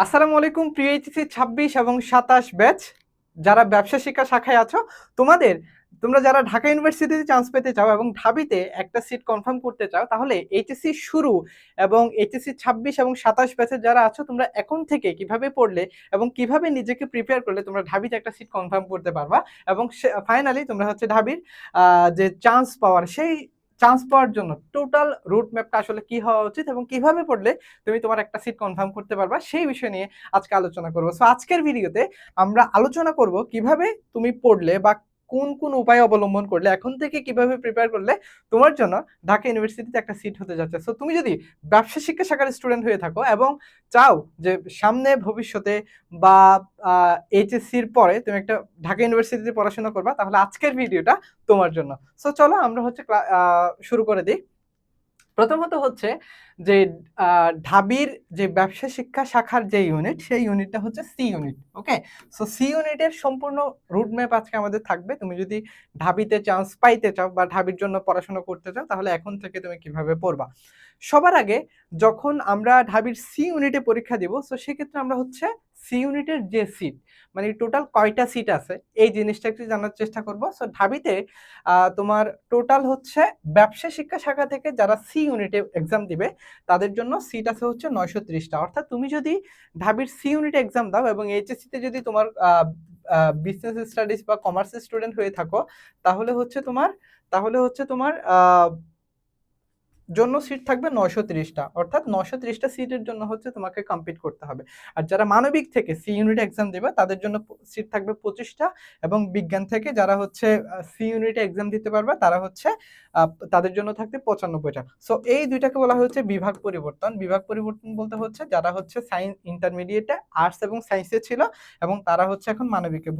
আসসালামু আলাইকুম প্রিয় এইচএসসি ২৬ এবং ২৭ ব্যাচ যারা ব্যবসা শিক্ষা শাখায় আছো তোমরা যারা ঢাকা ইউনিভার্সিটিতে চান্স পেতে চাও এবং ঢাবিতে একটা সিট কনফার্ম করতে চাও তাহলে এইচএসসি শুরু এবং এইচএসসি ২৬ এবং ২৭ ব্যাচের যারা আছো তোমরা এখন থেকে কিভাবে পড়লে এবং কিভাবে নিজেকে প্রিপেয়ার করলে তোমরা ঢাবিতে একটা সিট কনফার্ম করতে পারবা এবং ফাইনালি তোমরা হচ্ছে ঢাবির যে চান্স পাওয়ার জন্য টোটাল রুট ম্যাপটা আসলে কি হওয়া উচিত এবং কিভাবে পড়লে তুমি তোমার একটা সিট কনফার্ম করতে পারবা সেই বিষয় নিয়ে আজকে আলোচনা করব। সো আজকের ভিডিওতে আমরা আলোচনা করব কিভাবে তুমি পড়লে বা কোন কোন উপায় অবলম্বন করলে এখন থেকে কিভাবে প্রিপেয়ার করলে তোমার জন্য ঢাকা ইউনিভার্সিটিতে একটা সিট হতে যাচ্ছে। সো তুমি যদি ব্যবসা শিক্ষা শাখার স্টুডেন্ট হয়ে থাকো এবং চাও যে সামনে ভবিষ্যতে বা এইচএসসির পরে তুমি একটা ঢাকা ইউনিভার্সিটিতে পড়াশোনা করবা তাহলে আজকের ভিডিওটা তোমার জন্য। সো চলো আমরা হচ্ছে শুরু করে দিই। প্রথমত হচ্ছে যে ঢাবির যে ব্যবসা শিক্ষা শাখার যে ইউনিট সেই ইউনিটটা হচ্ছে সি ইউনিট। ওকে, সো সি ইউনিটের সম্পূর্ণ রুট ম্যাপ আজকে আমাদের থাকবে। তুমি যদি ঢাবিতে চান্স পাইতে চাও বা ঢাবির জন্য পড়াশোনা করতে চাও তাহলে এখন থেকে তুমি কিভাবে পড়বা। সবার আগে যখন আমরা ঢাবির সি ইউনিটে পরীক্ষা দিব সো সেক্ষেত্রে আমরা হচ্ছে সি ইউনিটের যে সিট মানে টোটাল কয়টা সিট আছে এই জিনিসটা একটু জানার চেষ্টা করব। সো ঢাবিতে তোমার টোটাল হচ্ছে ব্যবসা শিক্ষা শাখা থেকে যারা সি ইউনিটে এক্সাম দিবে তাদের জন্য সিট আছে হচ্ছে ৯৩০টা। অর্থাৎ তুমি যদি ঢাবির সি ইউনিটে এক্সাম দাও এবং এইচএসসিতে যদি তোমার বিজনেস স্টাডিজ বা কমার্সের স্টুডেন্ট হয়ে থাকো তাহলে হচ্ছে তোমার জন্য সিট থাকবে ৯৩০টা। অর্থাৎ ৯৩০টা সিটের জন্য হচ্ছে তোমাকে কমপ্লিট করতে হবে। আর যারা মানবিক থেকে সি ইউনিট এক্সাম দেবে তাদের জন্য সিট থাকবে ২৫টা এবং বিজ্ঞান থেকে যারা হচ্ছে সি ইউনিটে এক্সাম দিতে পারবে তারা হচ্ছে তাদের জন্য থাকবে ৯৫টা। সো এই দুইটাকে বলা হচ্ছে বিভাগ পরিবর্তন। বিভাগ পরিবর্তন বলতে হচ্ছে যারা হচ্ছে সায়েন্স ইন্টারমিডিয়েটে আর্টস এবং সায়েন্সে ছিল এবং তারা হচ্ছে এখন মানবিকে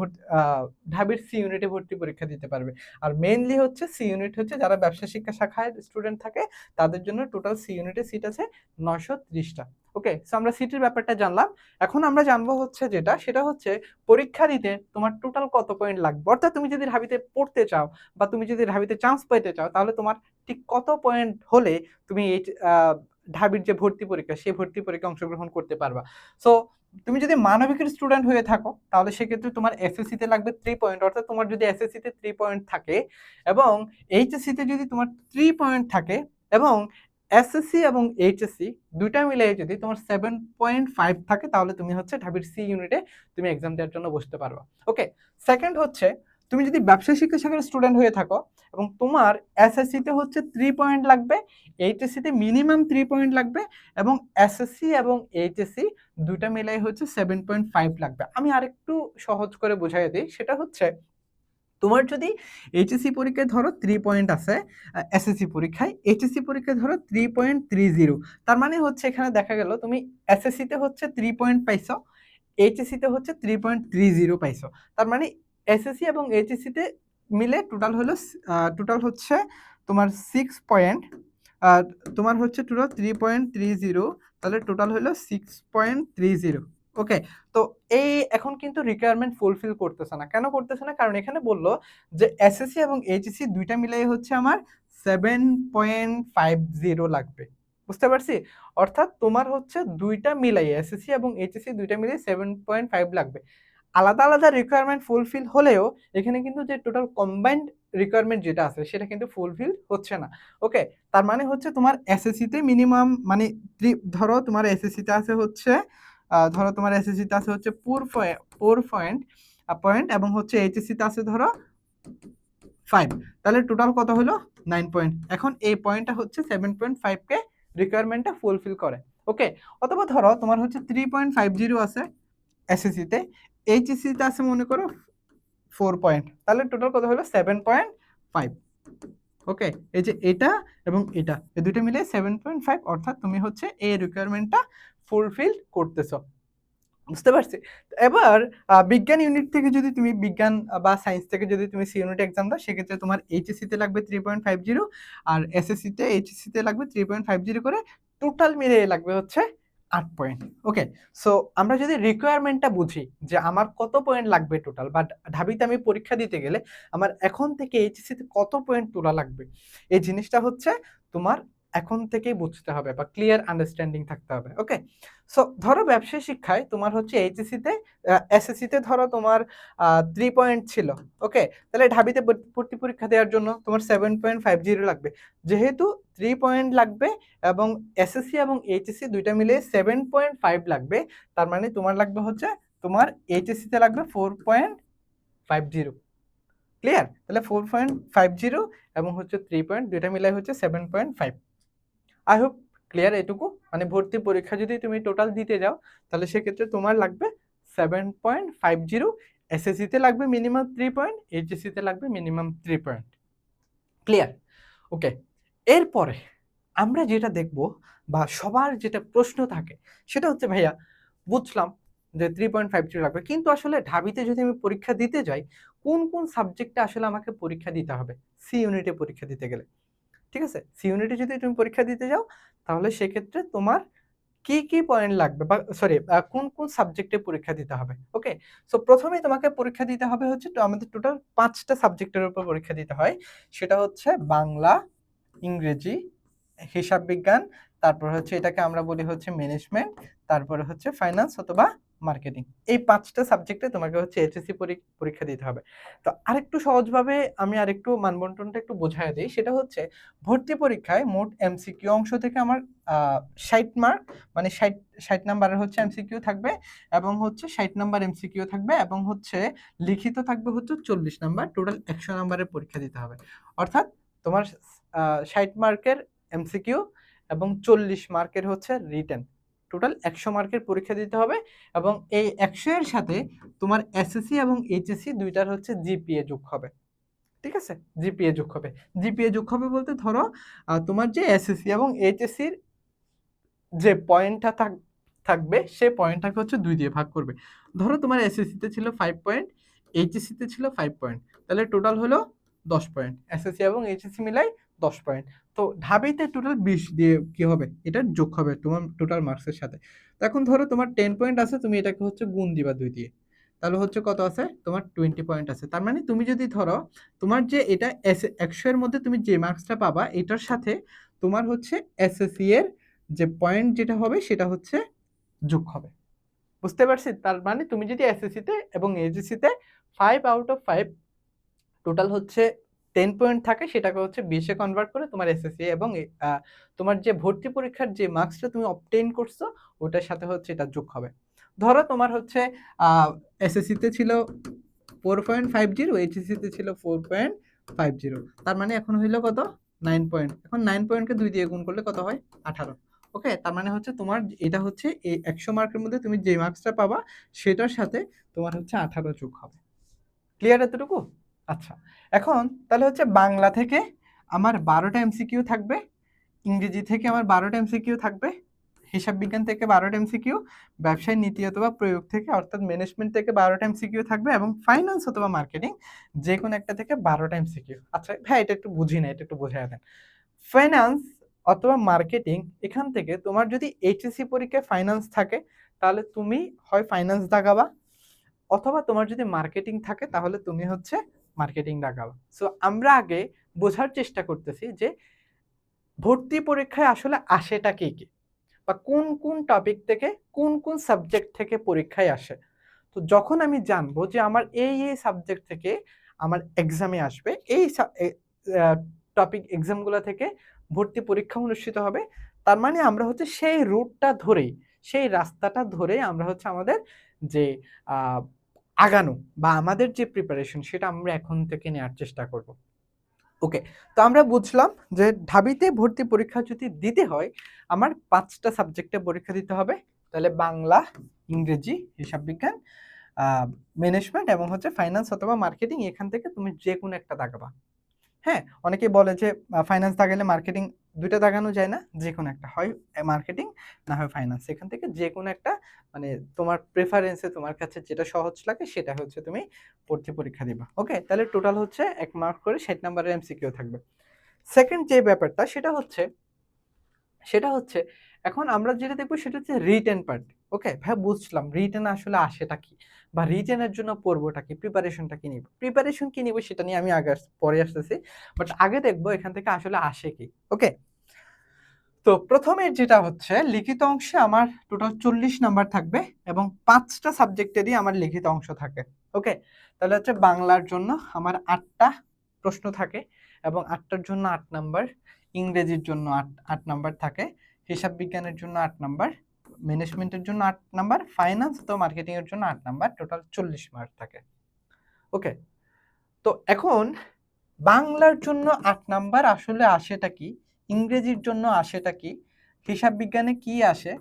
ঢাবির সি ইউনিটে ভর্তি পরীক্ষা দিতে পারবে। আর মেইনলি হচ্ছে সি ইউনিট হচ্ছে যারা ব্যবসা শিক্ষা শাখায় স্টুডেন্ট থাকে তাদের জন্য টোটাল সি ইউনিটে সিট আছে ৯৩০টা। ওকে, সো আমরা সিটের ব্যাপারটা জানলাম। এখন আমরা জানবো হচ্ছে সেটা হচ্ছে পরীক্ষা দিতে তোমার টোটাল কত পয়েন্ট লাগবে। অর্থাৎ তুমি যদি ঢাবিতে পড়তে চাও বা তুমি যদি ঢাবিতে চান্স পেতে চাও তাহলে তোমার ঠিক কত পয়েন্ট হলে তুমি এই ঢাবির যে ভর্তি পরীক্ষা সেই ভর্তি পরীক্ষায় অংশগ্রহণ করতে পারবা। সো তুমি যদি মানবিকের স্টুডেন্ট হয়ে থাকো তাহলে সেক্ষেত্রে তোমার এসএসসিতে লাগবে 3 পয়েন্ট। অর্থাৎ তোমার যদি এসএসসিতে 3 পয়েন্ট থাকে এবং এইচএসসিতে যদি তোমার 3 পয়েন্ট থাকে এবং এসএসসি এবং এইচএসসি দুইটা মিলিয়ে যদি তোমার 7.5 থাকে তাহলে তুমি হচ্ছে ঢাবির সি ইউনিটে তুমি এক্সাম দেওয়ার জন্য বসতে পারবা। ওকে, সেকেন্ড হচ্ছে তুমি যদি ব্যবসায় শিক্ষা শাখার স্টুডেন্ট হয়ে থাকো এবং তোমার এসএসসিতে হচ্ছে 3 পয়েন্ট লাগবে, এইচএসসিতে মিনিমাম 3 পয়েন্ট লাগবে এবং এসএসসি এবং এইচএসসি দুইটা মিলাই হচ্ছে 7.5 লাগবে। আমি আরেকটু সহজ করে বুঝাই দিই, সেটা হচ্ছে তোমার যদি এইচএসসি পরীক্ষায় ধরো 3 পয়েন্ট আছে, এসএসসি পরীক্ষায় এইচএসসি পরীক্ষায় ধরো 3.30, তার মানে হচ্ছে এখানে দেখা গেল তুমি এসএসসিতে হচ্ছে 3 পয়েন্ট পাইছো, এইচএসসিতে হচ্ছে 3.30 পাইছো। তার মানে এসএসসি এবং এইচএসসিতে মিলে টোটাল হচ্ছে তোমার 6 পয়েন্ট, তোমার হচ্ছে টোটাল 3.30, তাহলে টোটাল হলো 6.30। ওকে, তো এই এখন কিন্তু রিকোয়ারমেন্ট ফুলফিল করতেছে না। কেন করতেছে না? কারণ এখানে বললো যে এসএসসি এবং এইচএসসি দুইটা মিলাই হচ্ছে আমার 7.50 লাগবে। বুঝতে পারছি? অর্থাৎ তোমার হচ্ছে দুইটা মিলাই এসএসসি এবং এইচএসসি দুইটা মিলিয়ে 7.5 লাগবে। আলাদা আলাদা রিকোয়ারমেন্ট ফুলফিল হলেও এখানে কিন্তু যে টোটাল কম্বাইন্ড রিকোয়ারমেন্ট যেটা আছে সেটা কিন্তু ফুলফিল হচ্ছে না। ওকে, তার মানে হচ্ছে তোমার এসএসসিতে মিনিমাম মানে ধরো তোমার এসএসসিতে আছে হচ্ছে ধরো তোমার এসএসসিতে আছে হচ্ছে 4 পয়েন্ট এবং হচ্ছে এইচএসসিতে আছে ধরো 5, তাহলে টোটাল কত হলো 9 পয়েন্ট। এখন এই পয়েন্টটা হচ্ছে 7.5 কে রিকোয়ারমেন্টটা ফুলফিল করে। ওকে, অথবা ধরো তোমার হচ্ছে 3.50 আছে এসএসসিতে, এইচএসসিতে আছে মনে করো 4 পয়েন্ট, তাহলে টোটাল কত হলো 7.5। ওকে, এই যে এটা এবং এটা এই দুটো মিলে 7.5, অর্থাৎ তুমি হচ্ছে এই রিকোয়ারমেন্টটা ফুলফিল করতেছো। বুঝতে পারছি? এবার বিজ্ঞান ইউনিট থেকে যদি তুমি বিজ্ঞান বা সায়েন্স থেকে যদি তুমি সি ইউনিট এক্সাম দাও সেক্ষেত্রে তোমার এইচএসসিতে লাগবে 3.50 আর এসএসসিতে এইচএসসিতে লাগবে 3.50 করে, টোটাল মিলিয়ে লাগবে হচ্ছে 8 পয়েন্ট। ওকে, সো আমরা যদি রিকোয়ারমেন্টটা বুঝি যে আমার কত পয়েন্ট লাগবে টোটাল বা ঢাবিতে আমি পরীক্ষা দিতে গেলে আমার এখন থেকে এইচএসসিতে কত পয়েন্ট তোলা লাগবে, এই জিনিসটা হচ্ছে তোমার এখন থেকেই বুঝতে হবে বা ক্লিয়ার আন্ডারস্ট্যান্ডিং থাকতে হবে। ওকে? সো ধরো ব্যবসায় শিক্ষায় তোমার হচ্ছে এইচএসসিতে এসএসসিতে ধরো তোমার 3 পয়েন্ট ছিল। ওকে? তাহলে ঢাবিতে ভর্তি পরীক্ষা দেওয়ার জন্য তোমার 7.50 লাগবে। যেহেতু 3 পয়েন্ট লাগবে এবং এসএসসি এবং এইচএসসি দুইটা মিলিয়ে 7.5 লাগবে, তার মানে তোমার লাগবে হচ্ছে তোমার এইচএসসিতে লাগবে 4.50। ক্লিয়ার? তাহলে 4.50 এবং হচ্ছে 3 পয়েন্ট দুইটা মিলাই হচ্ছে 7.5। আই হোপ ক্লিয়ার এটুকু। মানে ভর্তি পরীক্ষা যদি তুমি টোটাল দিতে যাও তাহলে সেক্ষেত্রে তোমার লাগবে 7.50, এসএসসিতে লাগবে মিনিমাম 3 পয়েন্ট, এইচএসসিতে লাগবে মিনিমাম 3 পয়েন্ট। ক্লিয়ার? ওকে, এরপরে আমরা যেটা দেখব বা সবার যেটা প্রশ্ন থাকে সেটা হচ্ছে ভাইয়া বুঝলাম যে 3.50 লাগবে, কিন্তু আসলে ঢাবিতে যদি আমি পরীক্ষা দিতে যাই কোন কোন সাবজেক্টে আসলে আমাকে পরীক্ষা দিতে হবে সি ইউনিটে পরীক্ষা দিতে গেলে? ঠিক আছে? সি ইউনিটে যদি তুমি পরীক্ষা দিতে যাও তাহলে সেক্ষেত্রে তোমার কি, কি পয়েন্ট লাগবে বা সরি কোন, কোন সাবজেক্টে পরীক্ষা দিতে হবে। ওকে? সো ১ম এই তোমাকে পরীক্ষা দিতে হবে হচ্ছে আমাদের টোটাল ৫ টা সাবজেক্টের উপর পরীক্ষা দিতে হয়। সেটা হচ্ছে বাংলা, ইংরেজি, হিসাব বিজ্ঞান, তারপর হচ্ছে এটাকে আমরা বলি হচ্ছে ম্যানেজমেন্ট, তারপরে হচ্ছে ফাইনান্স অথবা মার্কেটিং। এই ৫ টা সাবজেক্টে তোমাকে হচ্ছে এইচএসসি পরীক্ষা দিতে হবে। তো আরেকটু সহজভাবে আমি আরেকটু মানবন্টনটা একটু বোঝায়া দেই। সেটা হচ্ছে ভর্তি পরীক্ষায় মোট এমসিকিউ অংশ থেকে আমার ৬০ মার্ক, মানে ৬০ নাম্বারের হচ্ছে এমসিকিউ থাকবে এবং হচ্ছে ৬০ নাম্বার এমসিকিউ থাকবে এবং হচ্ছে লিখিত থাকবে হচ্ছে ৪০ নাম্বার। টোটাল ১০০ নাম্বারের পরীক্ষা দিতে হবে। অর্থাৎ তোমার ৬০ মার্কের এমসিকিউ এবং ৪০ মার্কের হচ্ছে রিটেন। টোটাল ১০০ মার্কের পরীক্ষা দিতে হবে এবং এই ১০০ এর সাথে তোমার এসএসসি এবং এইচএসসি দুইটার হচ্ছে জিপিএ যোগ হবে। ঠিক আছে? জিপিএ যোগ হবে। জিপিএ যোগ হবে বলতে ধরো তোমার যে এসএসসি এবং এইচএসসির যে পয়েন্টটা থাকবে সে পয়েন্টটাকে হচ্ছে ২ দিয়ে ভাগ করবে। ধরো তোমার এসএসসিতে ছিল 5 পয়েন্ট, এইচএসসিতে ছিল 5 পয়েন্ট। তাহলে টোটাল হলো ১০ পয়েন্ট। এসএসসি এবং এইচএসসি মিলাই ১০ পয়েন্ট। তো ঢাবিতে টোটাল ২০ দিয়ে কি হবে? এটা যোগ হবে তোমার টোটাল মার্কসের সাথে। তো এখন ধরো তোমার 10 পয়েন্ট আছে, তুমি এটাকে হচ্ছে গুণ দিবা ২ দিয়ে। তাহলে হচ্ছে কত আছে? তোমার 20 পয়েন্ট আছে। তার মানে তুমি যদি ধরো তোমার যে এটা ১০০ এর মধ্যে তুমি যে মার্কসটা পাবা এটার সাথে তোমার হচ্ছে এসএসসি এর যে পয়েন্ট যেটা হবে সেটা হচ্ছে যোগ হবে। বুঝতে পারছি? তার মানে তুমি যদি এসএসসিতে এবং এইচএসসিতে 5 আউট অফ 5 টোটাল হচ্ছে 10 পয়েন্ট থাকে সেটাকে হচ্ছে 20 এ কনভার্ট করে তোমার এসএসসি এবং তোমার যে ভর্তি পরীক্ষার যে মার্কসটা তুমি অবটেইন করছো ওটার সাথে হচ্ছে এটা যোগ হবে। ধরো তোমার হচ্ছে আ এসএসসিতে ছিল 4.50, এইচএসসিতে ছিল 4.50। তার মানে এখন হইল কত? 9 পয়েন্ট। এখন 9 পয়েন্টকে 2 দিয়ে গুণ করলে কত হয়? 18। ওকে? তার মানে হচ্ছে তোমার এটা হচ্ছে এই 100 মার্কের মধ্যে তুমি যে মার্কসটা পাবা সেটার সাথে তোমার হচ্ছে 18 যোগ হবে। ক্লিয়ার এতটুকু? আচ্ছা। এখন তাহলে হচ্ছে বাংলা থেকে আমার ১২ টা এমসিকিউ থাকবে, ইংরেজি থেকে আমার ১২ টা এমসিকিউ থাকবে, হিসাব বিজ্ঞান থেকে ১২ টা এমসিকিউ, ব্যবসায় নীতি অথবা প্রয়োগ থেকে অর্থাৎ ম্যানেজমেন্ট থেকে ১২ টা এমসিকিউ থাকবে এবং ফাইনান্স অথবা মার্কেটিং যেকোনো একটা থেকে ১২ টা এমসিকিউ। আচ্ছা ভাই এটা একটু বুঝি না, এটা একটু বুঝাইয়া দেন। ফাইনান্স অথবা মার্কেটিং এখান থেকে তোমার যদি এইচএসসি পরীক্ষায় ফাইনান্স থাকে তাহলে তুমি হয় ফাইনান্স দাগাবা অথবা তোমার যদি মার্কেটিং থাকে তাহলে তুমি হচ্ছে মার্কেটিং দাগাবা। সো আমরা আগে বোঝার চেষ্টা করতেছি যে ভর্তি পরীক্ষায় আসলে আসেটা কি, কি? বা কোন, কোন টপিক থেকে কোন, কোন সাবজেক্ট থেকে পরীক্ষায় আসে। তো যখন আমি জানবো যে আমার এই সাবজেক্ট থেকে আমার এক্সামে আসবে, এই সা এ আ টপিক এক্সামগুলা থেকে ভর্তি পরীক্ষা অনুষ্ঠিত হবে। তার মানে আমরা হচ্ছে সেই রুটটা ধরেই, সেই রাস্তাটা ধরেই আমরা হচ্ছে আমাদের যে আ আগানো বা আমাদের যে প্রিপারেশন সেটা আমরা এখন থেকে নেয়ার চেষ্টা করব। ওকে। তো আমরা বুঝলাম যে ঢাবিতে ভর্তি পরীক্ষা যদি দিতে হয়, আমার ৫ টা সাবজেক্টে পরীক্ষা দিতে হবে। তাহলে বাংলা, ইংরেজি, হিসাব বিজ্ঞান, আ ম্যানেজমেন্ট এবং হচ্ছে ফাইনান্স অথবা মার্কেটিং এখান থেকে তুমি যেকোনো একটা দাগাবা। হ্যাঁ? অনেকেই বলে যে ফাইনান্স দাগালে মার্কেটিং ২ টা দাগানো যায় না। যেকোনো একটা হয় মার্কেটিং না হয় ফাইনান্স। এখান থেকে যেকোনো একটা মানে তোমার প্রেফারেন্স এ তোমার কাছে যেটা সহজ লাগে সেটা হচ্ছে তুমি ভর্তি পরীক্ষা দিবা। ওকে? তাহলে টোটাল হচ্ছে ১ মার্ক করে ৬০ নাম্বারের এমসিকিউ থাকবে। সেকেন্ড যে ব্যাপারটা সেটা হচ্ছে এখন আমরা যেটা দেখব সেটা হচ্ছে রিটেন পার্ট। ওকে? ভাইয়া বুঝলাম রিটেন আসলে আসেটা কি? বা রিটেনের জন্য পড়বোটা কি? প্রিপারেশনটা কি নিব? প্রিপারেশন কি নিব সেটা নিয়ে আমি পরে আসতেছি। বাট আগে দেখব এখান থেকে আসলে আসে কি? ওকে? তো প্রথমের যেটা হচ্ছে লিখিত অংশে আমার টোটাল 40 নাম্বার থাকবে এবং 5টা সাবজেক্টেরই আমার লিখিত অংশ থাকে। ওকে, তাহলে হচ্ছে বাংলার জন্য আমার 8টা প্রশ্ন থাকে এবং 8টার জন্য 8 নাম্বার, ইংরেজির জন্য 8 নাম্বার থাকে, হিসাব বিজ্ঞানের জন্য 8 নাম্বার, ম্যানেজমেন্টের জন্য 8 নাম্বার, ফাইন্যান্স তো মার্কেটিং এর জন্য 8 নাম্বার, টোটাল 40 মার্ক থাকে। ওকে, তো এখন বাংলার জন্য 8 নাম্বার আসলে আসেটা কি, ইংরেজির জন্য আসেটা কি, হিসাব বিজ্ঞানে কি আসে,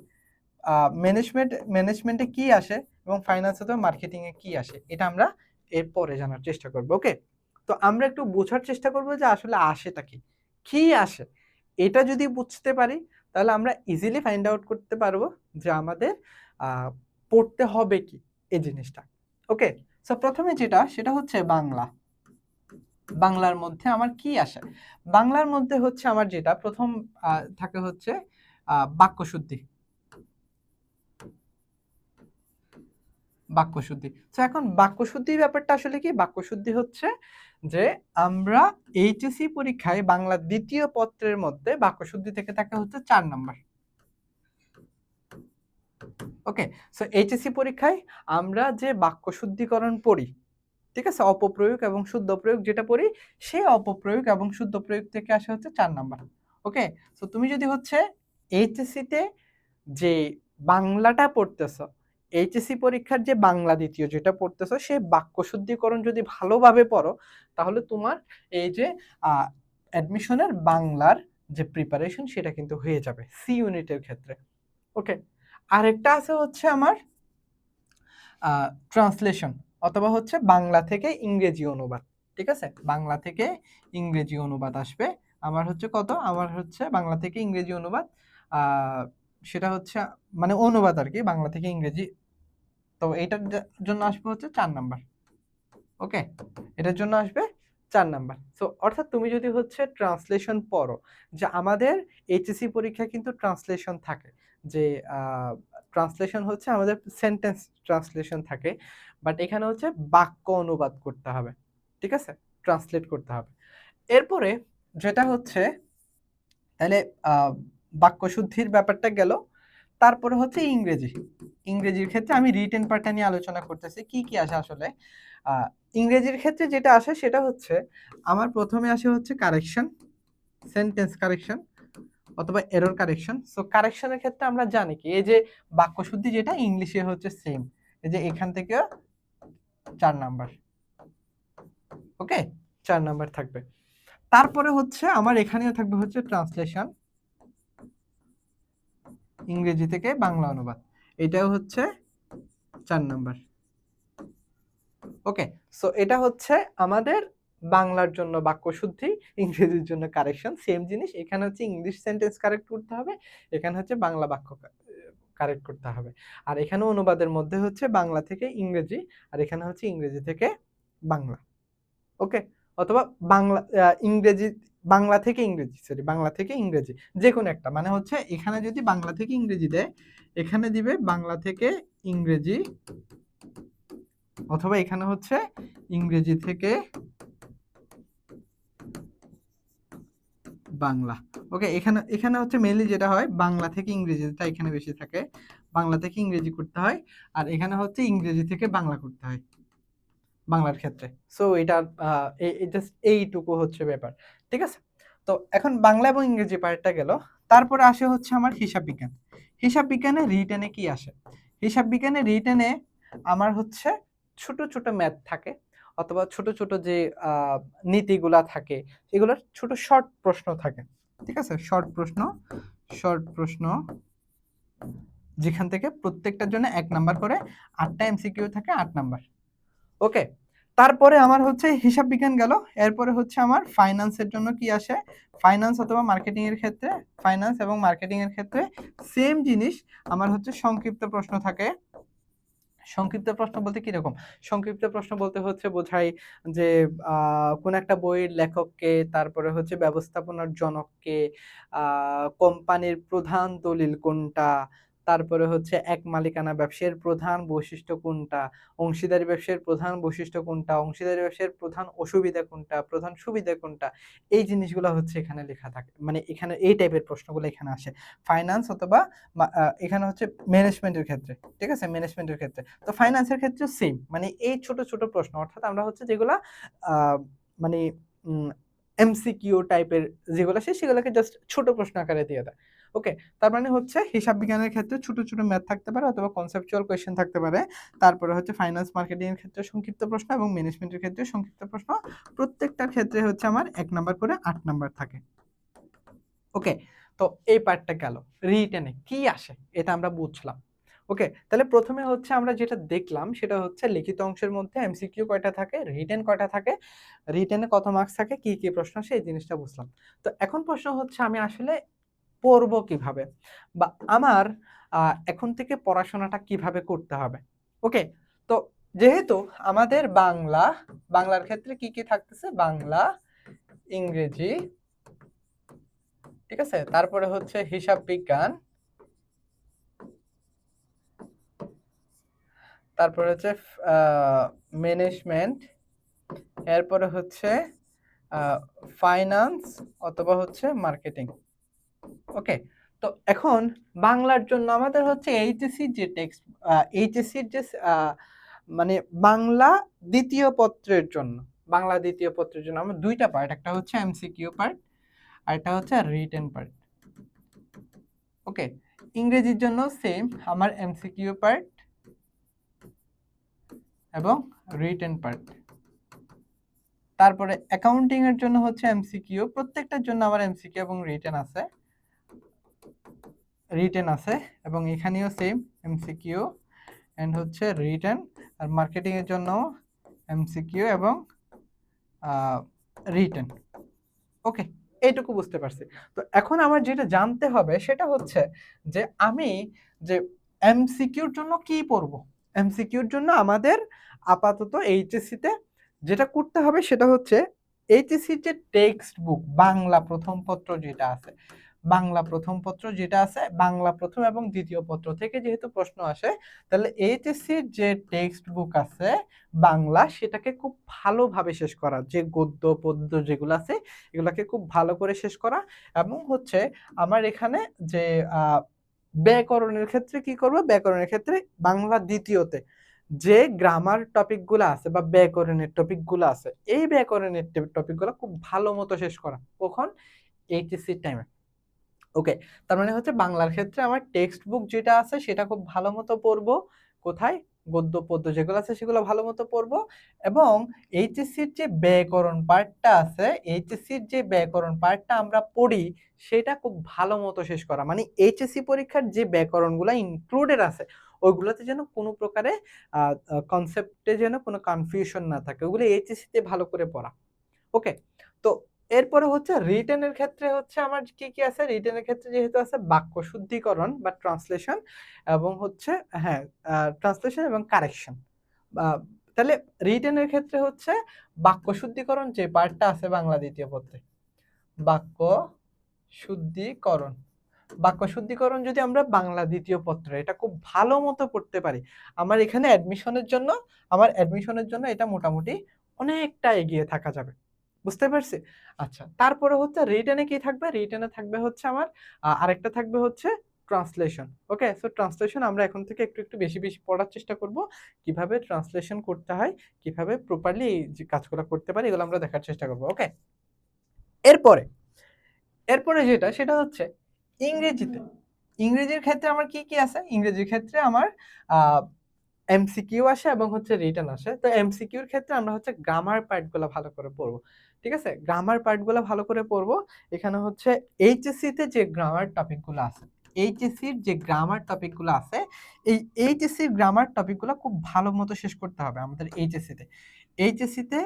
ম্যানেজমেন্টে কি আসে এবং ফাইন্যান্সে তো মার্কেটিং এ কি আসে, এটা আমরা এরপরে জানার চেষ্টা করব। ওকে, তো আমরা একটু বোঝার চেষ্টা করব যে আসলে আসেটা কি, কি আসে। এটা যদি বুঝতে পারি তাহলে আমরা ইজিলি ফাইন্ড আউট করতে পারবো যে আমাদের পড়তে হবে কি এই জিনিসটা। ওকে, সো প্রথমে যেটা সেটা হচ্ছে বাংলা। বাংলার মধ্যে আমার কি আসে, বাংলার মধ্যে হচ্ছে আমার যেটা প্রথম থাকে হচ্ছে বাক্যশুদ্ধি। বাক্যশুদ্ধি, তো এখন বাক্যশুদ্ধির ব্যাপারটা আসলে কি, বাক্যশুদ্ধি হচ্ছে যে আমরা এইচএসসি পরীক্ষায় বাংলা দ্বিতীয় পত্রের মধ্যে বাক্যশুদ্ধি থেকে থাকে হচ্ছে 4 নাম্বার। ওকে, সো এইচএসসি পরীক্ষায় আমরা যে বাক্যশুদ্ধিকরণ পড়ি, ঠিক আছে, অপপ্রয়োগ এবং শুদ্ধ প্রয়োগ যেটা পড়ি, সেই অপপ্রয়োগ এবং শুদ্ধ প্রয়োগ থেকে আসে হচ্ছে 4 নাম্বার। ওকে, সো তুমি যদি হচ্ছে এইচএসসি তে যে বাংলাটা পড়তেছো, এইচএসসি পরীক্ষার যে বাংলা দ্বিতীয় যেটা পড়তেছো, সে বাক্য শুদ্ধিকরণ যদি ভালোভাবে পড়ো তাহলে তোমার এই যে অ্যাডমিশনের বাংলার যে প্রিপারেশন সেটা কিন্তু হয়ে যাবে সি ইউনিটের ক্ষেত্রে। ওকে, আরেকটা আছে হচ্ছে আমার ট্রান্সলেশন অথবা হচ্ছে বাংলা থেকে ইংরেজি অনুবাদ। ঠিক আছে, বাংলা থেকে ইংরেজি অনুবাদ আসবে আমার হচ্ছে কত, আমার হচ্ছে বাংলা থেকে ইংরেজি অনুবাদ, সেটা হচ্ছে মানে অনুবাদ আর কি বাংলা থেকে ইংরেজি। তো এটার জন্য আসবে হচ্ছে 4 নাম্বার। ওকে, এটার জন্য আসবে 4 নাম্বার। সো অর্থাৎ তুমি যদি হচ্ছে ট্রান্সলেশন পড়ো, যে আমাদের এইচএসসি পরীক্ষায় কিন্তু ট্রান্সলেশন থাকে, যে ট্রান্সলেশন হচ্ছে আমাদের সেন্টেন্স ট্রান্সলেশন থাকে, বাট এখানে হচ্ছে বাক্য অনুবাদ করতে হবে। ঠিক আছে, ট্রান্সলেট করতে হবে। এরপরে যেটা হচ্ছে, তাহলে বাক্য শুদ্ধির ব্যাপারটা গেল। তারপরে হচ্ছে ইংরেজি। ইংরেজির ক্ষেত্রে আমি রিটেন পার্টটা নিয়ে আলোচনা করতেছি, কি কি আসে আসলে। ইংরেজির ক্ষেত্রে যেটা আসে সেটা হচ্ছে আমার প্রথমে আসে হচ্ছে কারেকশন, সেন্টেন্স কারেকশন অথবা এরর কারেকশন। সো কারেকশনের ক্ষেত্রে আমরা জানি কি, এই যে বাক্যশুদ্ধি যেটা ইংলিশে হচ্ছে সেম, এই যে এখান থেকে 4 নাম্বার। ওকে, 4 নাম্বার থাকবে। তারপরে হচ্ছে আমার এখানেও থাকবে হচ্ছে ট্রান্সলেশন, ইংরেজি থেকে বাংলা অনুবাদ, এটাও হচ্ছে 4 নাম্বার। ওকে, সো এটা হচ্ছে আমাদের বাংলার জন্য বাক্যশুদ্ধি, ইংরেজির জন্য কারেকশন, সেম জিনিস। এখানে হচ্ছে ইংলিশ সেন্টেন্স কারেক্ট করতে হবে, এখানে হচ্ছে বাংলা বাক্য কারেক্ট করতে হবে। আর এখানে অনুবাদের মধ্যে হচ্ছে বাংলা থেকে ইংরেজি, আর এখানে হচ্ছে ইংরেজি থেকে বাংলা। ওকে, অথবা বাংলা ইংরেজি, বাংলা থেকে ইংরেজি, সরি বাংলা থেকে ইংরেজি, যে কোনো একটা, মানে হচ্ছে এখানে যদি বাংলা থেকে ইংরেজি দেয়, এখানে দিবে বাংলা থেকে ইংরেজি, অথবা এখানে হচ্ছে ইংরেজি থেকে বাংলা। ওকে, এখানে এখানে হচ্ছে মেইনলি যেটা হয় বাংলা থেকে ইংরেজিটা এখানে বেশি থাকে, বাংলা থেকে ইংরেজি করতে হয়, আর এখানে হচ্ছে ইংরেজি থেকে বাংলা করতে হয় বাংলার ক্ষেত্রে। সো এটা জাস্ট এইটুকু হচ্ছে ব্যাপার। ঠিক আছে, তো এখন বাংলা এবং ইংরেজি পার্টটা গেল। তারপরে আসে হচ্ছে আমার হিসাব বিজ্ঞান। হিসাব বিজ্ঞানে রিটেনে কি আসে, হিসাব বিজ্ঞানে রিটেনে আমার হচ্ছে ছোট ছোট ম্যাথ থাকে, অথবা ছোট ছোট যে নীতিগুলা থাকে, এগুলোর ছোট শর্ট প্রশ্ন থাকে। ঠিক আছে, শর্ট প্রশ্ন, শর্ট প্রশ্ন যেখান থেকে প্রত্যেকটার জন্য 1 নাম্বার করে, 8টা এমসিকিউ থাকে, 8 নাম্বার। ওকে, তারপরে আমার হচ্ছে হিসাব বিজ্ঞান গেল। এরপরে হচ্ছে আমার ফাইন্যান্সের জন্য কি আসে, ফাইন্যান্স অথবা মার্কেটিং এর ক্ষেত্রে, ফাইন্যান্স এবং মার্কেটিং এর ক্ষেত্রে সেম জিনিস, আমার হচ্ছে সংক্ষিপ্ত প্রশ্ন থাকে। সংক্ষিপ্ত প্রশ্ন বলতে কি রকম, সংক্ষিপ্ত প্রশ্ন বলতে হচ্ছে বোঝাই যে কোন একটা বইয়ের লেখককে, তারপরে হচ্ছে ব্যবস্থাপনার জনককে, কোম্পানির প্রধান দলিল কোনটা, তারপরে হচ্ছে এক মালিকানা ব্যবসায়ের প্রধান বৈশিষ্ট্য কোনটা, অংশীদারি ব্যবসায়ের প্রধান বৈশিষ্ট্য কোনটা, অংশীদারি ব্যবসায়ের প্রধান অসুবিধা কোনটা, প্রধান সুবিধা কোনটা, এই জিনিসগুলো হচ্ছে এখানে লেখা থাকে। মানে এখানে এই টাইপের প্রশ্নগুলো এখানে আসে ফাইন্যান্স অথবা এখানে হচ্ছে ম্যানেজমেন্টের ক্ষেত্রে, ঠিক আছে? ম্যানেজমেন্টের ক্ষেত্রে। তো ফাইন্যান্সের ক্ষেত্রেও সেম, মানে এই ছোট ছোট প্রশ্ন, অর্থাৎ আমরা হচ্ছে যেগুলা মানে এমসিকিউ টাইপের যেগুলো আছে সেগুলোকে জাস্ট ছোট প্রশ্ন আকারে দিয়ে দেয়। ওকে, তার মানে হচ্ছে হিসাব বিজ্ঞানের ক্ষেত্রে ছোট ছোট ম্যাথ থাকতে পারে অথবা কনসেপচুয়াল কোয়েশ্চেন থাকতে পারে। তারপরে হচ্ছে ফাইন্যান্স মার্কেটিং এর ক্ষেত্রে সংক্ষিপ্ত প্রশ্ন এবং ম্যানেজমেন্টের ক্ষেত্রে সংক্ষিপ্ত প্রশ্ন। প্রত্যেকটার ক্ষেত্রে হচ্ছে আমার 1 নাম্বার করে 8 নাম্বার থাকে। ওকে, তো এই পার্টটা গেল। রিটেনে কি আসে এটা আমরা বুঝলাম। ওকে, তাহলে প্রথমে হচ্ছে আমরা যেটা দেখলাম সেটা হচ্ছে লিখিত অংশের মধ্যে এমসিকিউ কয়টা থাকে, রিটেন কয়টা থাকে, রিটেনে কত মার্কস থাকে, কি কি প্রশ্ন আসে, এই জিনিসটা বুঝলাম। তো এখন প্রশ্ন হচ্ছে আমি আসলে পড়বো কিভাবে, বা আমার এখন থেকে পড়াশোনাটা কিভাবে করতে হবে। ওকে, তো যেহেতু আমাদের বাংলার ক্ষেত্রে কি কি থাকতেছে, বাংলা, ইংরেজি, ঠিক আছে, তারপরে হচ্ছে হিসাব বিজ্ঞান, তারপরে হচ্ছে ম্যানেজমেন্ট, এরপরে হচ্ছে ফাইন্যান্স অথবা হচ্ছে মার্কেটিং। ওকে, তো এখন বাংলার জন্য আমাদের হচ্ছে এইচএসসি যে টেক্সট, এইচএসসির যে মানে বাংলা দ্বিতীয় পত্রের জন্য, বাংলা দ্বিতীয় পত্রের জন্য আমার দুইটা পার্ট, একটা হচ্ছে এমসিকিউ পার্ট আর একটা হচ্ছে রিটেন পার্ট। ওকে, ইংরেজির জন্য সেম, আমার এমসিকিউ পার্ট এবং রিটেন পার্ট। তারপরে অ্যাকাউন্টিং এর জন্য হচ্ছে এমসিকিউ, প্রত্যেকটার জন্য আমার এমসিকিউ এবং রিটেন আছে এবং এখানেও সেম এমসিকিউ এন্ড হচ্ছে রিটেন। আর মার্কেটিং এর জন্য এমসিকিউ এবং রিটেন। ওকে, এইটুকু বুঝতে পারছি। তো এখন আমার যেটা জানতে হবে সেটা হচ্ছে যে আমি যে এমসিকিউর জন্য কি পড়ব। এমসিকিউর জন্য আমাদের আপাতত এইচএসসি তে যেটা করতে হবে সেটা হচ্ছে এইচএসসি যে টেক্সট বুক বাংলা প্রথম পত্র যেটা আছে, বাংলা প্রথম পত্র যেটা আছে, বাংলা প্রথম এবং দ্বিতীয় পত্র থেকে যেহেতু প্রশ্ন আসে, তাহলে এইচএসসির যে টেক্সট বুক আছে বাংলা, সেটাকে খুব ভালোভাবে শেষ করা, যে গদ্য পদ্য যেগুলো আছে এগুলাকে খুব ভালো করে শেষ করা। এবং হচ্ছে আমার এখানে যে ব্যাকরণের ক্ষেত্রে কি করব, ব্যাকরণের ক্ষেত্রে বাংলা দ্বিতীয়তে যে গ্রামার টপিকগুলো আছে বা ব্যাকরণের টপিকগুলো আছে, এই ব্যাকরণের টপিকগুলো খুব ভালো মতো শেষ করা। কখন? এইচএসসি টাইমে। ওকে, তার মানে হচ্ছে বাংলার ক্ষেত্রে আমার টেক্সট বুক যেটা আছে সেটা খুব ভালো মতো পড়বো। কোথায়? গদ্য পদ্য যেগুলো আছে সেগুলো ভালো মতো পড়বো। এবং এইচএসসির যে ব্যাকরণ পার্টটা আছে, এইচএসসির যে ব্যাকরণ পার্টটা আমরা পড়ি সেটা খুব ভালো মতো শেষ করা। মানে এইচএসসি পরীক্ষার যে ব্যাকরণগুলো ইনক্লুডেড আছে ওইগুলোতে যেন কোনো প্রকারে কনসেপ্টে যেন কোনো কনফিউশন না থাকে, ওগুলো এইচএসসিতে ভালো করে পড়া। ওকে, তো এরপরে হচ্ছে রিটেনের ক্ষেত্রে হচ্ছে আমার কি কি আছে, রিটেনের ক্ষেত্রে যেহেতু আছে বাক্য শুদ্ধিকরণ বা ট্রান্সলেশন এবং হচ্ছে হ্যাঁ ট্রান্সলেশন এবং কারেকশন। তাহলে রিটেনের ক্ষেত্রে হচ্ছে বাক্য শুদ্ধিকরণ যে পার্টটা আছে বাংলা দ্বিতীয় পত্রে, বাক্য শুদ্ধিকরণ, বাক্য শুদ্ধিকরণ যদি আমরা বাংলা দ্বিতীয় পত্রে এটা খুব ভালো মতো পড়তে পারি, আমার এখানে অ্যাডমিশনের জন্য এটা মোটামুটি অনেকটা এগিয়ে থাকা যাবে। বুঝতে পারছি? আচ্ছা, তারপরে হচ্ছে রিটেনে কি থাকবে? রিটেনে থাকবে হচ্ছে আমার আরেকটা থাকবে হচ্ছে ট্রান্সলেশন। ওকে? সো ট্রান্সলেশন আমরা এখন থেকে একটু একটু বেশি বেশি পড়ার চেষ্টা করব। কিভাবে ট্রান্সলেশন করতে হয়, কিভাবে প্রপারলি এই যে কাজগুলো করতে পারি এগুলো আমরা দেখার চেষ্টা করব। ওকে? এরপরে এরপরে যেটা সেটা হচ্ছে ইংরেজিতে। ইংরেজির ক্ষেত্রে আমার কি কি আছে? ইংরেজির ক্ষেত্রে আমার আ এমসিকিউ আসে এবং হচ্ছে রিটেন আসে। তো এমসিকিউর ক্ষেত্রে আমরা হচ্ছে গ্রামার পার্ট গুলা ভালো করে পড়ব। ঠিক আছে? গ্রামার পার্ট গুলা ভালো করে পড়ব। এখানে হচ্ছে এইচএসসি তে যে গ্রামার টপিক গুলো আছে, এইচএসসির যে গ্রামার টপিক গুলো আছে, এই এইচএসসির গ্রামার টপিক গুলা খুব ভালো মতো শেষ করতে হবে আমাদের এইচএসসি তে। এইচএসসি তে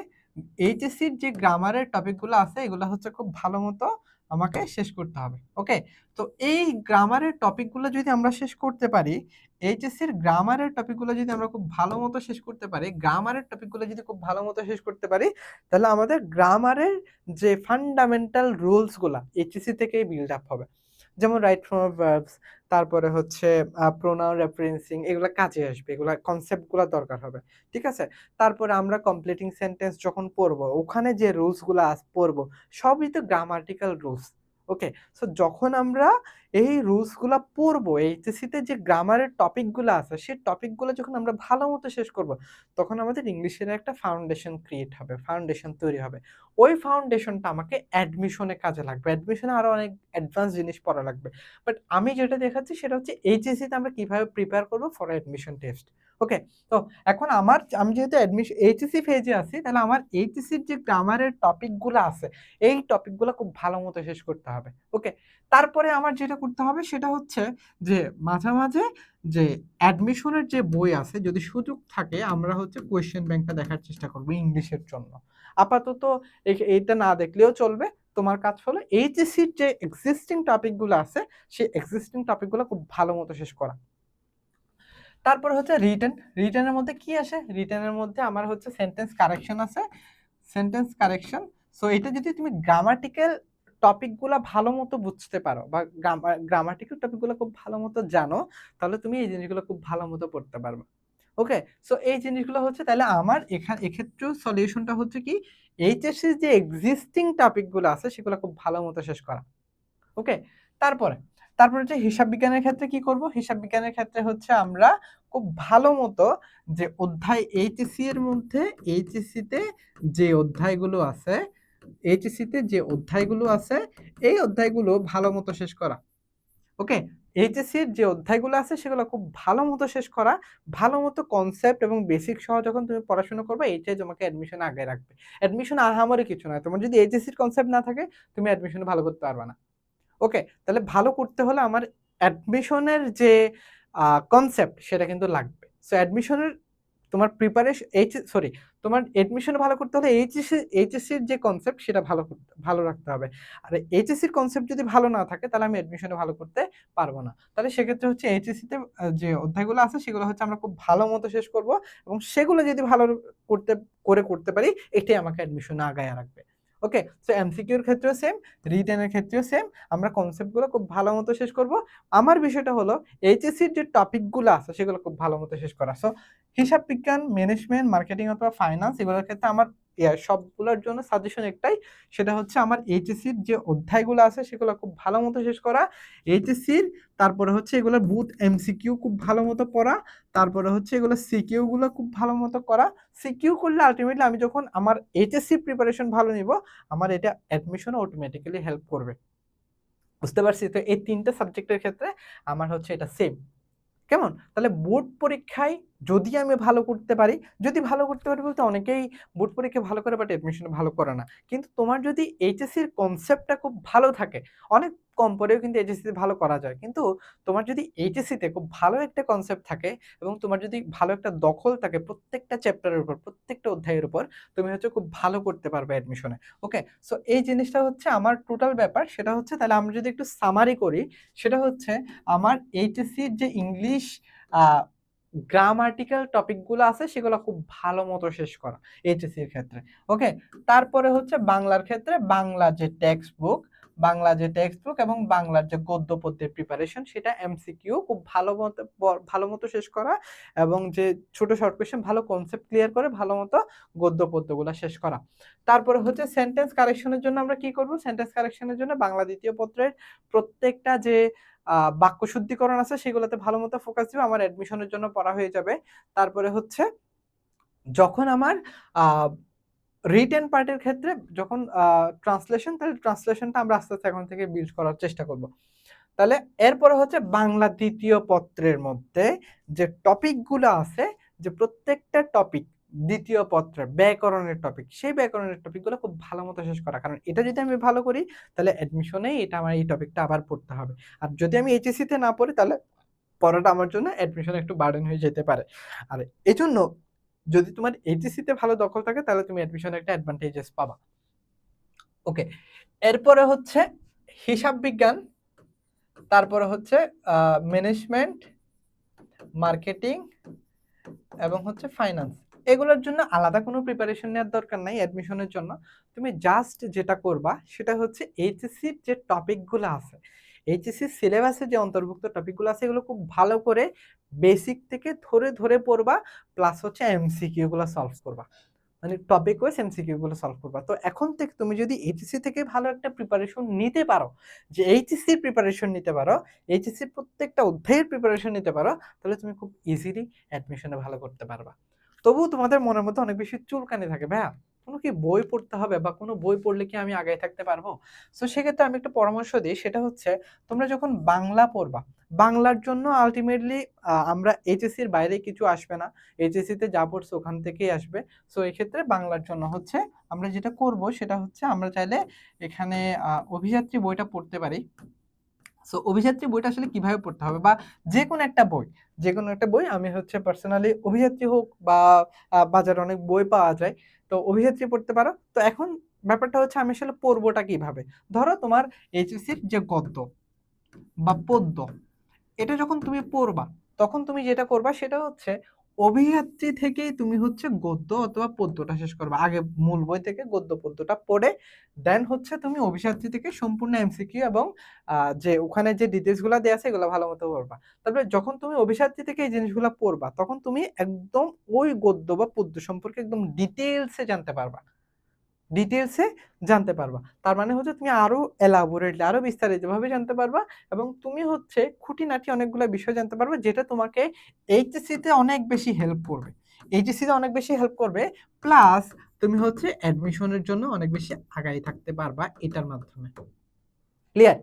এইচএসসির যে গ্রামারের টপিক গুলো আছে এগুলা হচ্ছে খুব ভালো মতো আমাকে শেষ করতে হবে। ওকে? তো এই গ্রামারের টপিক গুলো যদি আমরা শেষ করতে পারি, এইচএসসির গ্রামারের টপিকগুলো যদি আমরা খুব ভালো মতো শেষ করতে পারি, গ্রামারের টপিকগুলো যদি খুব ভালো মতো শেষ করতে পারি, তাহলে আমাদের গ্রামারের যে ফান্ডামেন্টাল রুলস গুলা এইচএসসি থেকেই বিল্ড আপ হবে। যেমন রাইট ফর্ম অফ ভার্বস, তারপরে হচ্ছে প্রোনাউন রেফারেন্সিং, এগুলা কাজে আসবে, এগুলা কনসেপ্টগুলা দরকার হবে। ঠিক আছে? তারপরে আমরা কমপ্লিটিং সেন্টেন্স যখন পড়বো, ওখানে যে রুলস গুলা পড়বো, সবই তো গ্রামাটিক্যাল রুলস। ওকে? সো যখন আমরা এই রুলস গুলা পড়বো, এইচএসসি যে গ্রামারের টপিক গুলা আছে, সেই টপিক গুলা যখন আমরা ভালো মতো শেষ করব, তখন আমাদের ইংলিশের একটা ফাউন্ডেশন ক্রিয়েট হবে, ফাউন্ডেশন তৈরি হবে। ওই ফাউন্ডেশনটা আমাকে অ্যাডমিশনে কাজে লাগবে। অ্যাডমিশনে আরো অনেক অ্যাডভান্স জিনিস পড়া লাগবে। বাট আমি যেটা দেখাচ্ছি সেটা হচ্ছে এইচএসসি তে আমরা কিভাবে প্রিপেয়ার করব ফর অ্যাডমিশন টেস্ট। ওকে? তো এখন আমি যেহেতু এইচএসসি ফেজে আছি, তাহলে আমার এইচএসসির যে গ্রামারের টপিক গুলা আছে, এই টপিক গুলা খুব ভালো মতো শেষ করতে হবে। ওকে? তারপরে আমার যেটা করতে হবে সেটা হচ্ছে যে মাঝে, মাঝে যে অ্যাডমিশনের যে বই আছে, যদি সুযোগ থাকে আমরা হচ্ছে কোয়েশ্চেন ব্যাংকটা দেখার চেষ্টা করব ইংলিশের জন্য। আপাতত এইটা না দেখলেও চলবে। তোমার কাজ হলো এইচএসসির যে এক্সিস্টিং টপিক গুলো আছে, সেই এক্সিস্টিং টপিক গুলো খুব ভালো মতো শেষ করা। তারপরে হচ্ছে রিটেন। রিটেনের মধ্যে কি আসে? রিটেনের মধ্যে আমার হচ্ছে সেন্টেন্স কারেকশন আছে। Sentence correction. সো এটা যদি তুমি গ্রামাটিক্যাল টপিক গুলা ভালো মতো বুঝতে পারো বা গ্রামাটিক্যাল টপিক গুলো খুব ভালো মতো জানো, তাহলে তুমি এই জিনিসগুলো খুব ভালো মতো পড়তে পারবে। ওকে? সো এই জিনিসগুলো হচ্ছে, তাহলে আমার এক্ষেত্রেও সলিউশনটা হচ্ছে কি, এইচএসসি যে এক্সিস্টিং টপিক গুলো আছে সেগুলো খুব ভালো মতো শেষ করা। ওকে? তারপরে তারপরে হচ্ছে হিসাব বিজ্ঞানের ক্ষেত্রে কি করব? হিসাব বিজ্ঞানের ক্ষেত্রে হচ্ছে আমরা খুব ভালো মতো যে অধ্যায় এইচএসসি এর মধ্যে, এইচএসসি তে যে অধ্যায়গুলো আছে, এইচএসসি তে যে অধ্যায়গুলো আছে, এই অধ্যায়গুলো ভালো মতো শেষ করা। ওকে? এইচএসসির যে অধ্যায়গুলো আছে সেগুলো খুব ভালো মতো শেষ করা। ভালো মতো কনসেপ্ট এবং বেসিক সহ যখন তুমি পড়াশোনা করবে, এইটাই তোমাকে অ্যাডমিশনে আগায় রাখবে। অ্যাডমিশন আহামরি কিছু নয়। তোমার যদি এইচএসসির কনসেপ্ট না থাকে, তুমি অ্যাডমিশনে ভালো করতে পারবা না। ওকে? তাহলে ভালো করতে হলে আমার অ্যাডমিশনের যে কনসেপ্ট সেটা কিন্তু লাগবে। সো অ্যাডমিশনের তোমার সরি, তোমার অ্যাডমিশন ভালো করতে হলে এইচএসসির যে কনসেপ্ট সেটা ভালো রাখতে হবে। আর এইচএসসির কনসেপ্ট যদি ভালো না থাকে, তাহলে আমি অ্যাডমিশনে ভালো করতে পারব না। তাহলে সেক্ষেত্রে হচ্ছে এইচএসসিতে যে অধ্যায়গুলো আছে সেগুলো হচ্ছে আমরা খুব ভালো মতো শেষ করব, এবং সেগুলো যদি ভালো করতে করতে পারি, এটাই আমাকে অ্যাডমিশনে আগায়া রাখবে। ওকে? সো এমসিকিউর ক্ষেত্রেও সেম, রিটেনের ক্ষেত্রেও সেম। আমরা কনসেপ্টগুলো খুব ভালো মতো শেষ করব। আমার বিষয়টা হলো এইচএসসির যে টপিকগুলো আছে সেগুলো খুব ভালো মতো শেষ করা। সো হিসাব বিজ্ঞান, ম্যানেজমেন্ট, মার্কেটিং অথবা ফাইন্যান্স, এগুলোর ক্ষেত্রে আমার সবগুলোর জন্য সাজেশন একটাই। সেটা হচ্ছে আমার এইচএসসির যে অধ্যায়গুলো আছে সেগুলো খুব ভালো মতো শেষ করা। এইচএসসির তারপরে হচ্ছে এগুলোর বুথ এমসিকিউ খুব ভালো মতো পড়া। তারপরে হচ্ছে এগুলো সিকিউ গুলো খুব ভালো মতো করা। সিকিউ করলে আল্টিমেটলি আমি যখন আমার এইচএসসি প্রিপারেশন ভালো নিব, আমার এটা অ্যাডমিশনে অটোমেটিক্যালি হেল্প করবে। বুঝতে পারছি? তো এই ৩ টা সাবজেক্টের ক্ষেত্রে আমার হচ্ছে এটা সেম। কেমন? তাহলে বোর্ড পরীক্ষায় যদি আমি ভালো করতে পারি, যদি ভালো করতে পারি বলতে অনেকেই বোর্ড পরীক্ষায় ভালো করে বাট অ্যাডমিশনে ভালো করে না। কিন্তু তোমার যদি এইচএসসির কনসেপ্টটা খুব ভালো থাকে, অনেক কম পড়েও কিন্তু এইচএসসিতে ভালো করা যায়। কিন্তু তোমার যদি এইচএসসিতে খুব ভালো একটা কনসেপ্ট থাকে এবং তোমার যদি ভালো একটা দখল থাকে প্রত্যেকটা চ্যাপ্টারের উপর, প্রত্যেকটা অধ্যায়ের উপর, তুমি হচ্ছে খুব ভালো করতে পারবে অ্যাডমিশনে। ওকে? সো এই জিনিসটা হচ্ছে আমার টোটাল ব্যাপার। সেটা হচ্ছে, তাহলে আমরা যদি একটু সামারি করি, সেটা হচ্ছে আমার এইচএসসির যে ইংলিশ আ গ্রামাটিক্যাল টপিক গুলো আছে সেগুলো খুব ভালো মতো শেষ করা এইচএসসির ক্ষেত্রে। ওকে? তারপরে হচ্ছে বাংলার ক্ষেত্রে বাংলা যে টেক্সট বুক এবং বাংলার যে গদ্য পদ্যের প্রিপারেশন, সেটা এমসিকিউ খুব ভালো মতো শেষ করা, এবং যে ছোট শর্ট কোয়েশ্চেন ভালো কনসেপ্ট ক্লিয়ার করে ভালো মতো গদ্য পদ্যগুলো শেষ করা। তারপরে হচ্ছে সেন্টেন্স কারেকশনের জন্য আমরা কি করব? সেন্টেন্স কারেকশনের জন্য বাংলা দ্বিতীয় পত্রের প্রত্যেকটা যে বাক্য শুদ্ধিকরণ আছে সেগুলোতে ভালো মতো ফোকাস দিব। আমার অ্যাডমিশনের জন্য পড়া হয়ে যাবে। তারপরে হচ্ছে যখন আমার আ রিটেন পার্টের ক্ষেত্রে যখন ট্রান্সলেশন, তাহলে ট্রান্সলেশনটা আমরা আস্তে, আস্তে এখন থেকে বিল্ড করার চেষ্টা করব। তাহলে এরপরে হচ্ছে বাংলা ২য় পত্রের মধ্যে যে টপিক গুলো আছে, যে প্রত্যেকটা টপিক ২য় পত্রের ব্যাকরণের টপিক, সেই ব্যাকরণের টপিক গুলো খুব ভালো মতো শেষ করা। কারণ এটা যদি আমি ভালো করি, তাহলে অ্যাডমিশনেই এটা আমার এই টপিকটা আবার পড়তে হবে। আর যদি আমি এইচএসসি তে না পড়ি, তাহলে পড়াটা আমার জন্য অ্যাডমিশনে একটু বার্ডেন হয়ে যেতে পারে। আর এজন্য যদি তোমার এইচএসসি তে ভালো দখল থাকে, তাহলে তুমি অ্যাডমিশনে একটা অ্যাডভান্টেজেস পাবা। ওকে? এরপরে হচ্ছে হিসাব বিজ্ঞান, তারপরে হচ্ছে ম্যানেজমেন্ট, মার্কেটিং এবং হচ্ছে ফাইন্যান্স। এগুলোর জন্য আলাদা কোনো প্রিপারেশন নেওয়ার দরকার নাই অ্যাডমিশনের জন্য। তুমি জাস্ট যেটা করবা সেটা হচ্ছে এইচএসসির যে টপিকগুলো আছে, এইচএসসি সিলেবাসে যে অন্তর্ভুক্ত টপিকগুলো আছে এগুলো খুব ভালো করে বেসিক থেকে ধরে ধরে পড়বা, প্লাস হচ্ছে এমসিকিউ গুলো সলভ করবা, মানে টপিক ওয়াইজ এমসিকিউ গুলো সলভ করবা। তো এখন থেকে তুমি যদি এইচএসসি থেকে ভালো একটা প্রিপারেশন নিতে পারো, যে এইচএসসি এর প্রিপারেশন নিতে পারো, এইচএসসি এর প্রত্যেকটা অধ্যায়ের প্রিপারেশন নিতে পারো, তাহলে তুমি খুব ইজিলি অ্যাডমিশনে ভালো করতে পারবা। তবুও তোমাদের মনের মধ্যে অনেক বেশি চুলকানি থাকে, ভাইয়া কোনো কি বই পড়তে হবে বা কোনো বই পড়লে কি আমি আগায় থাকতে পারবো? সো সেক্ষেত্রে আমি একটা পরামর্শ দিই, সেটা হচ্ছে তোমরা যখন বাংলা পড়বা, বাংলার জন্য আল্টিমেটলি আমরা এইচএসসি এর বাইরে কিছু আসবে না। এইচএসসি তে যা পড়ছো ওখান থেকেই আসবে। সো এক্ষেত্রে বাংলার জন্য হচ্ছে আমরা যেটা করব সেটা হচ্ছে আমরা চাইলে এখানে অভিযাত্রী বইটা পড়তে পারি। সো অভিযাত্রী বইটা আসলে কিভাবে পড়তে হবে, বা যেকোনো একটা বই, যেকোনো একটা বই আমি হচ্ছে পার্সোনালি অভিযাত্রী হোক বা বাজারে অনেক বই পাওয়া যায়, তো অভিযাত্রী পড়তে পারো। তো এখন ব্যাপারটা হচ্ছে আমি আসলে পড়বোটা কিভাবে? ধরো তোমার এইচএসসির যে গদ্য বা পদ্য, এটা যখন তুমি পড়বা তখন তুমি যেটা করবা সেটা হচ্ছে অভিযাত্রী থেকেই তুমি হচ্ছে গদ্য অথবা পদ্যটা শেষ করবা। আগে মূল বই থেকে গদ্য পদ্যটা পড়ে দেন হচ্ছে তুমি অভিযাত্রী থেকে সম্পূর্ণ এমসিকিউ এবং যে ওখানে যে ডিটেলস গুলা দেওয়া আছে এগুলো ভালো মতো পড়বা। তারপরে যখন তুমি অভিযাত্রী থেকে এই জিনিসগুলো পড়বা তখন তুমি একদম ওই গদ্য বা পদ্য সম্পর্কে একদম ডিটেলসে জানতে পারবা, ডিটেইলসে জানতে পারবা। তার মানে হচ্ছে তুমি আরো এলাবোরেটলি আরো বিস্তারিতভাবে জানতে পারবা এবং তুমি হচ্ছে খুঁটিনাটি অনেকগুলা বিষয় জানতে পারবা, যেটা তোমাকে এইচএসসি তে অনেক বেশি হেল্প করবে। এইচএসসি তে অনেক বেশি হেল্প করবে, প্লাস তুমি হচ্ছে অ্যাডমিশনের জন্য অনেক বেশি আগাই থাকতে পারবা এটার মাধ্যমে। ক্লিয়ার?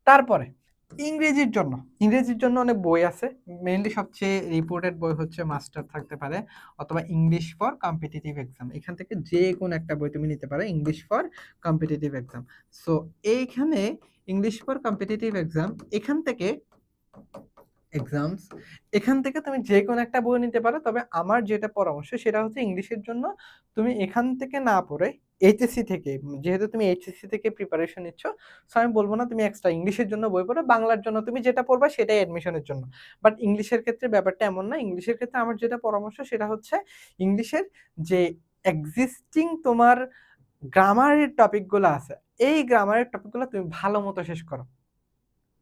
তারপরে ইংরেজির জন্য, ইংরেজির জন্য অনেক বই আছে। মেইনলি সবচেয়ে রিপোর্টেড বই হচ্ছে মাস্টার থাকতে পারে অথবা ইংলিশ ফর কম্পিটিটিভ এক্সাম। এখান থেকে যে কোনো একটা বই তুমি নিতে পারো, English for competitive exam. So এইখানে ইংলিশ ফর কম্পিটিটিভ এক্সাম, এখান থেকে এক্সামস, এখান থেকে তুমি যে কোনো একটা বই নিতে পারো। তবে আমার যেটা পরামর্শ সেটা হচ্ছে ইংলিশের জন্য তুমি এখান থেকে না পড়ে এইচএসসি থেকে, যেহেতু তুমি এইচএসসি থেকে প্রিপারেশন নিচ্ছ, সো আমি বলবো না তুমি এক্সট্রা ইংলিশের জন্য বই পড়ো, বাংলার জন্য তুমি যেটা পড়বা সেটাই অ্যাডমিশনের জন্য। বাট ইংলিশের ক্ষেত্রে ব্যাপারটা এমন না। ইংলিশের ক্ষেত্রে আমার যেটা পরামর্শ সেটা হচ্ছে ইংলিশের যে এক্সিস্টিং তোমার গ্রামারের টপিকগুলো আছে, এই গ্রামারের টপিকগুলো তুমি ভালো মতো শেষ করো।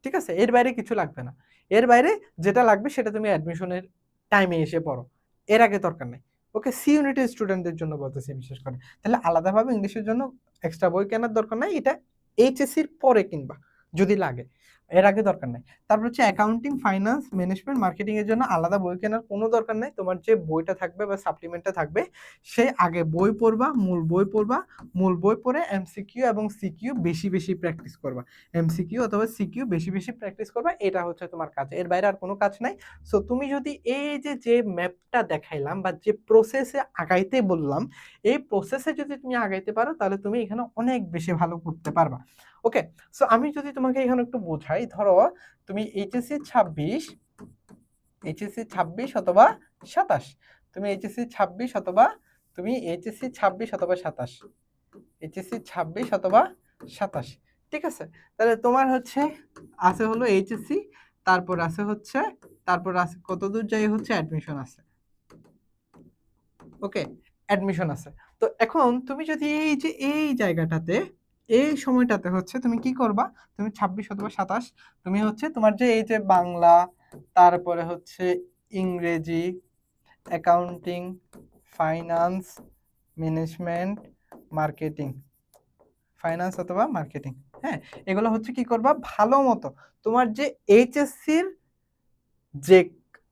ঠিক আছে? এর বাইরে কিছু লাগবে না। এর বাইরে যেটা লাগবে সেটা তুমি অ্যাডমিশনের টাইমে এসে পড়ো। এর আগে দরকার নাই। ওকে? সি ইউনিটের স্টুডেন্টদের জন্য বলতেছি বিশেষ করে। তাহলে আলাদাভাবে ইংলিশের জন্য এক্সট্রা বই কেনার দরকার নাই। এটা এইচএসসির পরে কিনবা যদি লাগে। এর আগে দরকার নাই। তারপর হচ্ছে অ্যাকাউন্টিং, ফাইনান্স, ম্যানেজমেন্ট, মার্কেটিং এর জন্য আলাদা বই কেনার কোনো দরকার নাই। তোমার যে বইটা থাকবে বা সাপ্লিমেন্টটা থাকবে, সে আগে বই পড়বা, মূল বই পড়বা। মূল বই পড়ে এমসিকিউ এবং সিকিউ বেশি, বেশি প্র্যাকটিস করবা। এমসিকিউ অথবা সিকিউ বেশি, বেশি প্র্যাকটিস করবা। এটা হচ্ছে তোমার কাজ। এর বাইরে আর কোনো কাজ নাই। সো তুমি যদি এই যে ম্যাপটা দেখাইলাম বা যে প্রসেসে আগাইতে বললাম, এই প্রসেসে যদি তুমি আগাইতে পারো তাহলে তুমি এখানে অনেক বেশি ভালো করতে পারবা। ওকে? সো আমি যদি তোমাকে এখানে একটু বোঝাই, ধরো তুমি এইচএসসি 26 অথবা 27, তুমি এইচএসসি 26 অথবা 27, এইচএসসি 26 অথবা 27, ঠিক আছে? তাহলে তোমার হচ্ছে আছে হলো এইচএসসি, তারপর আছে হচ্ছে, তারপর আছে কতদূর যাই হচ্ছে অ্যাডমিশন আছে। ওকে? অ্যাডমিশন আছে। তো এখন তুমি যদি এই যে এই জায়গাটাতে, এই সময়টাতে হচ্ছে তুমি কি করবা? তুমি 26 অথবা 27 তুমি হচ্ছে তোমার যে এই যে বাংলা, তারপরে হচ্ছে ইংরেজি, accounting, finance, management, marketing, finance অথবা মার্কেটিং, হ্যাঁ? এগুলো হচ্ছে কি করবা? ভালো মতো তোমার যে এইচএসসির যে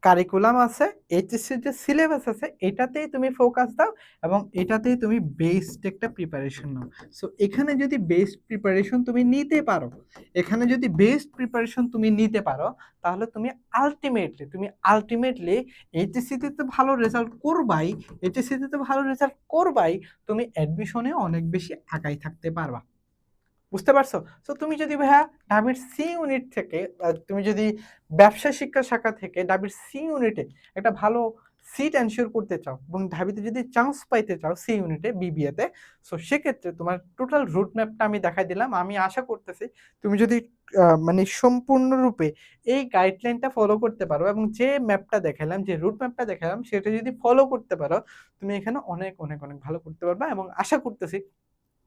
কারিকুলাম আছে, এইচএসসির যে সিলেবাস আছে, এটাতেই তুমি ফোকাস দাও এবং এটাতেই তুমি বেস্ট একটা প্রিপারেশন নাও। সো এখানে যদি বেস্ট প্রিপারেশন তুমি নিতে পারো, এখানে যদি বেস্ট প্রিপারেশন তুমি নিতে পারো, তাহলে তুমি আল্টিমেটলি এইচএসসিতে তো ভালো রেজাল্ট করবাই, এইচএসসিতে তো ভালো রেজাল্ট করবাই, তুমি অ্যাডমিশনে অনেক বেশি আগাই থাকতে পারবা। বুঝতে পারছো? সো তুমি যদি ভাইয়া ঢাবির সি ইউনিট থেকে তুমি যদি ব্যবসা শিক্ষা শাখা থেকে ঢাবির সি ইউনিটে একটা ভালো সিট এনশিওর করতে চাও এবং ঢাবিতে যদি চান্স পাইতে চাও সি ইউনিটে বিবিএ তে, সো সেক্ষেত্রে তোমার টোটাল রুট ম্যাপটা আমি দেখাই দিলাম। আমি আশা করতেছি তুমি যদি মানে সম্পূর্ণরূপে এই গাইডলাইনটা ফলো করতে পারো এবং যে ম্যাপটা দেখালাম, যে রুট ম্যাপটা দেখালাম সেটা যদি ফলো করতে পারো, তুমি এখানে অনেক, অনেক, অনেক ভালো করতে পারবা এবং আশা করতেছি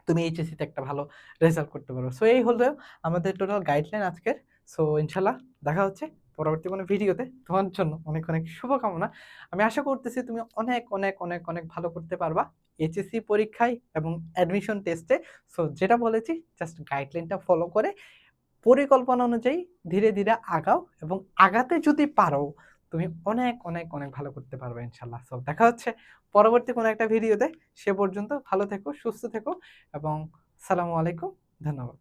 তুমি এইচএসসি তে একটা ভালো রেজাল্ট করতে পারো। সো এই হলো আমাদের টোটাল গাইডলাইন আজকের। সো ইনশাআল্লাহ দেখা হচ্ছে পরবর্তী কোনো ভিডিওতে। তোমার জন্য অনেক, অনেক শুভকামনা। আমি আশা করতেছি তুমি অনেক, অনেক, অনেক, অনেক ভালো করতে পারবা এইচএসসি পরীক্ষায় এবং অ্যাডমিশন টেস্টে। সো যেটা বলেছি জাস্ট গাইডলাইনটা ফলো করে পরিকল্পনা অনুযায়ী ধীরে, ধীরে আগাও এবং আগাতে যদি পারো তুমি অনেক, অনেক, অনেক ভালো করতে পারবে ইনশাআল্লাহ। সো দেখা হচ্ছে পরবর্তী কোনো একটা ভিডিওতে। সে পর্যন্ত ভালো থেকো, সুস্থ থেকো এবং আসসালামু আলাইকুম। ধন্যবাদ।